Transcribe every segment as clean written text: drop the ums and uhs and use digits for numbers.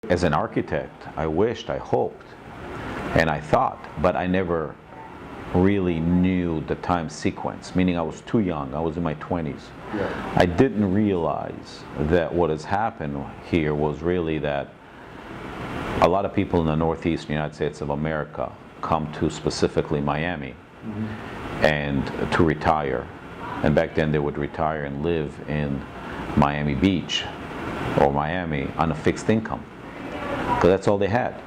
as an architect, I wished, I hoped, and I thought, but I never really knew the time sequence, meaning I was too young. I was in my 20s. Yeah. I didn't realize that what has happened here was really that a lot of people in the northeastern United States of America come to specifically Miami and to retire. And back then they would retire and live in Miami Beach or Miami on a fixed income, because that's all they had.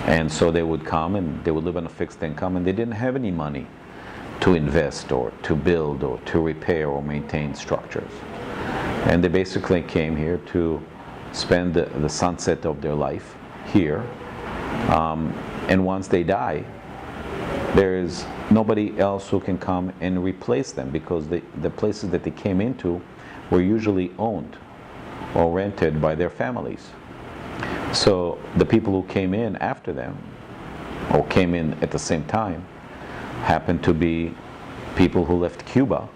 And so they would come and they would live on a fixed income, and they didn't have any money to invest or to build or to repair or maintain structures. And they basically came here to spend the sunset of their life here. And once they die, there is nobody else who can come and replace them, because the places that they came into were usually owned or rented by their families. So the people who came in after them, or came in at the same time, happened to be people who left Cuba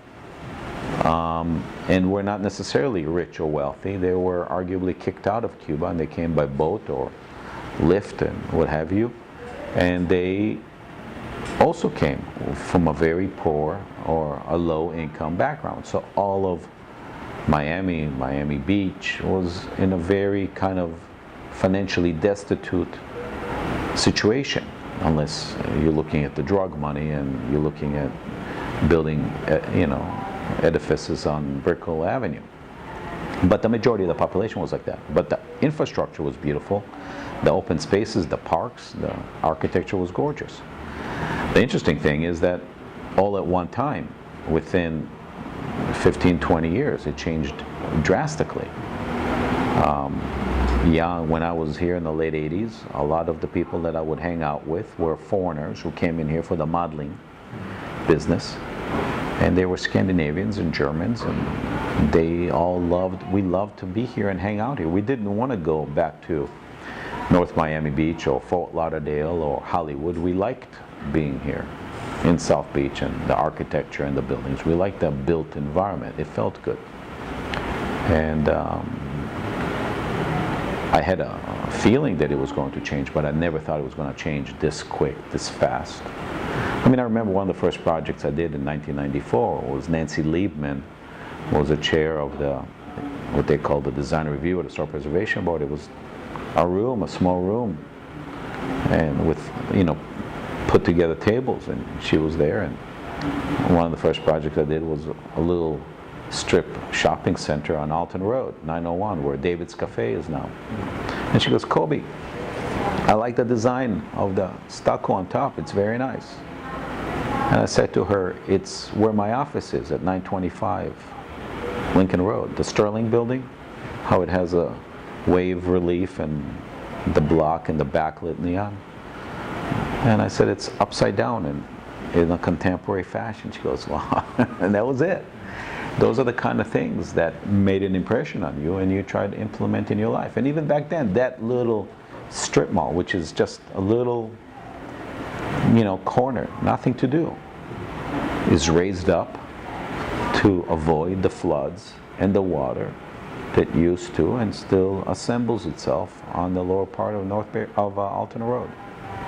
and were not necessarily rich or wealthy. They were arguably kicked out of Cuba, and they came by boat or lift and what have you. And they also came from a very poor or a low income background. So all of Miami Beach was in a very kind of financially destitute situation, unless you're looking at the drug money and you're looking at building, edifices on Brickell Avenue. But the majority of the population was like that. But the infrastructure was beautiful. The open spaces, the parks, the architecture was gorgeous. The interesting thing is that all at one time, within 15, 20 years, it changed drastically. When I was here in the late 80s, a lot of the people that I would hang out with were foreigners who came in here for the modeling business. And they were Scandinavians and Germans, and we loved to be here and hang out here. We didn't want to go back to North Miami Beach or Fort Lauderdale or Hollywood. We liked being here in South Beach and the architecture and the buildings. We liked the built environment. It felt good. And I had a feeling that it was going to change, but I never thought it was going to change this quick, this fast. I mean, I remember one of the first projects I did in 1994 was Nancy Liebman was the chair of what they called the design review of the Historic Preservation Board. It was a small room, and with, put together tables, and she was there. And one of the first projects I did was a little strip shopping center on Alton Road, 901, where David's Cafe is now. And she goes, "Kobi, I like the design of the stucco on top. It's very nice." And I said to her, "It's where my office is at 925 Lincoln Road, the Sterling building, how it has a wave relief and the block and the backlit neon." And I said, "It's upside down and in a contemporary fashion." She goes, "Wow." And that was it. Those are the kind of things that made an impression on you and you tried to implement in your life. And even back then, that little strip mall, which is just a little, corner, nothing to do, is raised up to avoid the floods and the water that used to and still assembles itself on the lower part of Alton Road.